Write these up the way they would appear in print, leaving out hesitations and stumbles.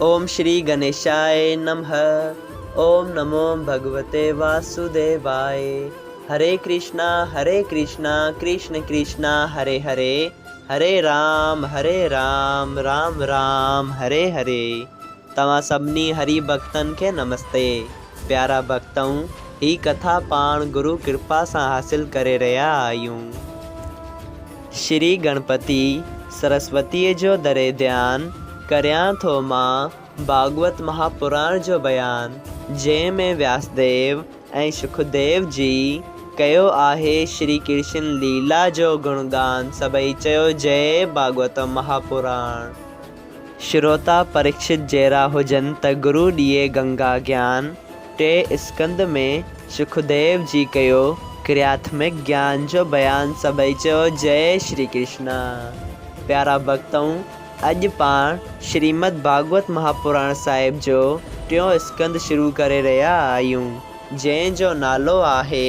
ओम श्री गणेशाय नमः। ओम नमो भगवते वासुदेवाय। हरे कृष्णा कृष्ण कृष्णा हरे हरे, हरे राम राम राम हरे हरे। तव्हां सभिनी हरि भक्तन के नमस्ते। प्यारा भक्तों, ही कथा पाण गुरु कृपा सां हासिल करे रहिया आहियूं। श्री गणपति सरस्वती जो दरे ध्यान करियां थो मां भागवत महापुराण जो बयान, जंहिंमें व्यासदेव ऐं सुखदेव जी कयो आहे श्री कृष्ण लीला जो गुणगान। सभई चयो जय भागवत महापुराण। श्रोता परीक्षित जहिड़ा हुजनि त गुरु ॾिए गंगा ज्ञान। टे स्कंद में सुखदेव जी कयो क्रियात्मक ज्ञान जो बयान। सभई चयो जय श्री कृष्ण। प्यारा भक्तों, अॼु पाण श्रीमद् भागवत महापुराण साहिब जो टियों स्कंद शुरू करे रहिया आहियूं, जंहिंजो नालो आहे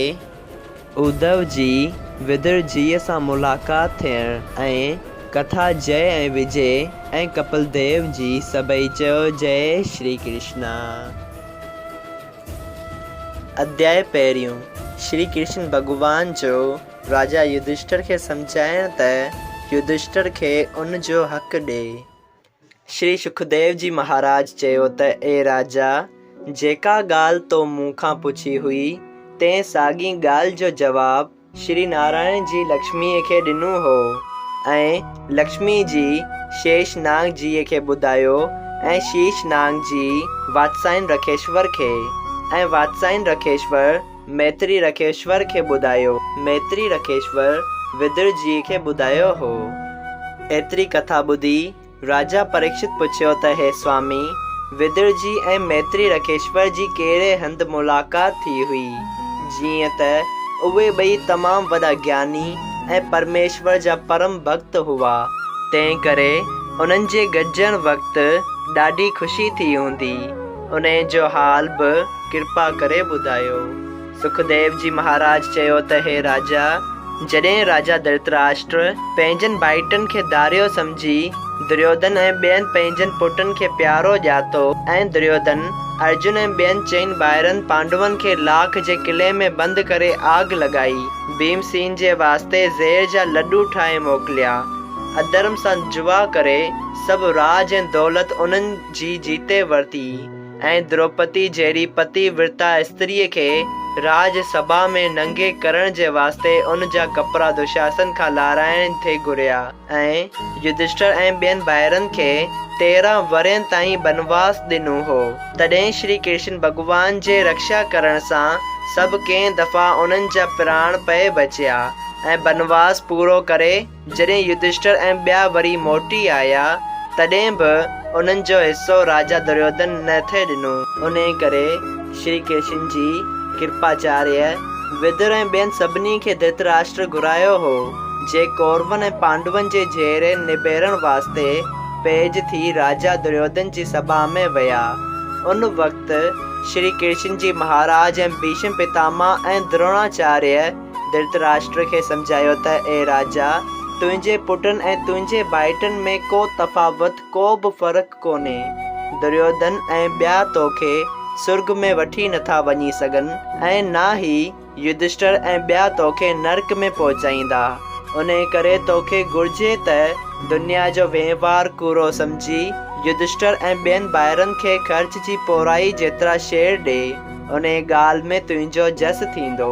उद्धव जी विदुर जीअ सां मुलाक़ात थियण ऐं कथा जय ऐं विजय ऐं कपिल देव जी। सभई चयो जय श्री कृष्ण। अध्याय पहिरियों। श्री कृष्ण भगवान जो राजा युधिष्ठिर खे सम्झाइण त युधिष्ठिर खे उन जो हक़ ॾे। श्री सुखदेव जी महाराज चयो त ए राजा, जेका ॻाल्हि तो मूंखां पुछी हुई तंहिं साॻी ॻाल्हि जो जवाबु श्री नारायण जी लक्ष्मीअ खे ॾिनो हो ऐं लक्ष्मी जी शेषनाग जीअ खे ॿुधायो ऐं शेषनाग जी वात्सायन रखेश्वर खे ऐं वात्सायन रखेश्वर मैत्री रखेश्वर खे ॿुधायो। मैत्री रखेश्वर विदुर जी खे ॿुधायो हो। एतिरी कथा ॿुधी राजा परीक्षित पुछियो त हे स्वामी, विदुर जी ऐं मैत्री रखेश्वर जी कहिड़े हंधि मुलाक़ात थी हुई? जीअं त उहे ॿई तमामु वॾा ज्ञानी ऐं परमेश्वर जा परम भक्त हुआ, तंहिं करे उन्हनि जे गॾिजण वक़्तु ॾाढी ख़ुशी थी हूंदी। उन जो हाल बि कृपा करे ॿुधायो। सुखदेव जी महाराज चयो त हे राजा, जॾहिं राजा धृतराष्ट्र पंहिंजनि भाइटनि खे दारियो सम्झी दुर्योधन ऐं ॿियनि पंहिंजनि पुटनि खे प्यारो ॼातो ऐं दुर्योधन अर्जुन ऐं ॿियनि चइनि ॿाहिरनि पांडवनि खे लाख जे किले में बंदि करे आग लॻाई, भीमसेन जे वास्ते ज़हर जा लड्डू ठाहे मोकिलिया, अधर्म सां जुआ करे सभु राज ऐं दौलत उन्हनि जी जीते वरिती ऐं द्रौपदी जहिड़ी पतिव्रता स्त्रीअ खे राज सभा में नंगे करण जे वास्ते उन जा कपिड़ा दुशासन खां लाराइण थे घुरिया ऐं युधिष्ठिर ऐं ॿियनि भाइरनि खे 13 वरनि ताईं बनवास ॾिनो हो। तॾहिं श्री कृष्ण भगवान जे रक्षा करण सां सभु कंहिं दफ़ा उन्हनि जा प्राण पए बचिया ऐं बनवास पूरो करे जॾहिं युधिष्ठिर ऐं ॿिया वरी मोटी आया, तॾहिं बि उन्हनि जो हिस्सो राजा दुर्योधन न थे ॾिनो। उन करे श्री कृष्ण जी कृपाचार्य विदुर ऐं ॿियनि सभिनी खे धृतराष्ट्र घुरायो हो, जे कौरवनि ऐं पांडवनि जे झेरे निबेरण वास्ते पेज थी राजा दुर्योधन जी सभा में विया। उन वक़्तु श्री कृष्ण जी महाराज ऐं भीष्म पितामह ऐं द्रोणाचार्य धृतराष्ट्र खे सम्झायो त ए राजा, तुंहिंजे पुटनि ऐं तुंहिंजे भाइटनि में को तफ़ावत, को बि फ़र्क़ु कोन्हे। दुर्योधन ऐं ॿिया तोखे सुर्ग में वठी नथा वञी सघनि ऐं ना ई युधिष्ठिर ऐं ॿिया तोखे नर्क में पहुचाईंदा। उन करे तोखे घुर्जे त दुनिया जो वहिंवार कूड़ो सम्झी युधिष्ठिर ऐं ॿियनि ॿाहिरनि खे ख़र्च जी पोराई जेतिरा शेर ॾे, उन ॻाल्हि में तुंहिंजो जस थींदो।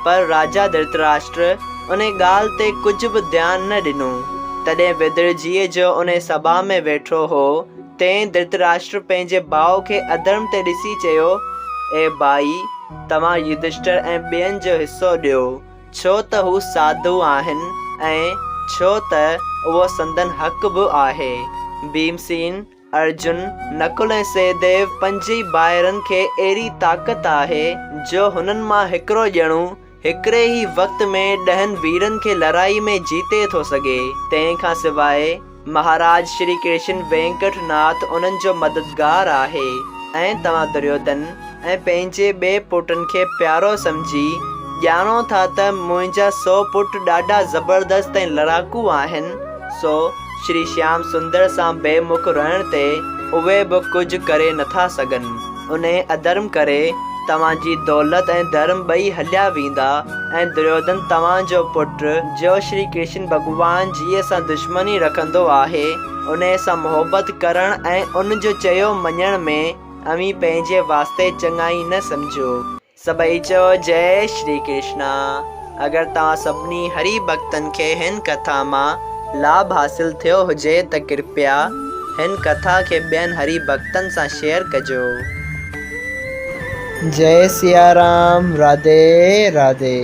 पर राजा धृतराष्ट्र उन ॻाल्हि ते कुझु बि ध्यानु न ॾिनो। तॾहिं विदुर जीअ जो उन सभा में वेठो हो, तंहिं धृतराष्ट्र पंहिंजे भाउ खे अधर्म ते ॾिसी चयो, ए भाई, तव्हां युधिष्ठिर ऐं ॿियनि जो हिस्सो ॾियो, छो त हू साधु आहिनि ऐं छो त उहो संदन हक़ बि आहे। भीमसेन, अर्जुन, नकुल ऐं सहदेव 5 भाइरनि खे अहिड़ी ताक़त आहे जो हुननि मां हिकिड़ो ॼणो हिकिड़े ई वक़्त में 10 वीरनि खे लड़ाई में जीते थो सघे। तंहिं खां सवाइ महाराज श्री कृष्ण वेंकटनाथ उन्हनि जो मददगार आहे ऐं तव्हां दुर्योधन ऐं पंहिंजे ॿिए पुटनि खे प्यारो सम्झी ॼाणो था त मुंहिंजा 100 पुट ॾाढा ज़बरदस्त ऐं लड़ाकू आहिनि, सो श्री श्याम सुंदर सां बेमुख रहण ते उहे बि कुझु करे नथा सघनि। उन अधर्म करे तव्हांजी दौलत ऐं धर्म ॿई हलिया वेंदा ऐं दुर्योधन तव्हांजो पुटु जो श्री कृष्ण भॻवान जीअं सां दुश्मनी रखंदो आहे उन सां मोहबत करण ऐं उन जो चयो मञण में अमी पंहिंजे वास्ते चङाई न सम्झो। सभई चओ जय श्री कृष्णा। अगरि तव्हां सभिनी हरि भक्तनि खे हिन कथा मां लाभ हासिल थियो हुजे त कृपया हिन कथा खे ॿियनि हरि भक्तनि सां शेयर कजो। जय सिया राम। राधे राधे।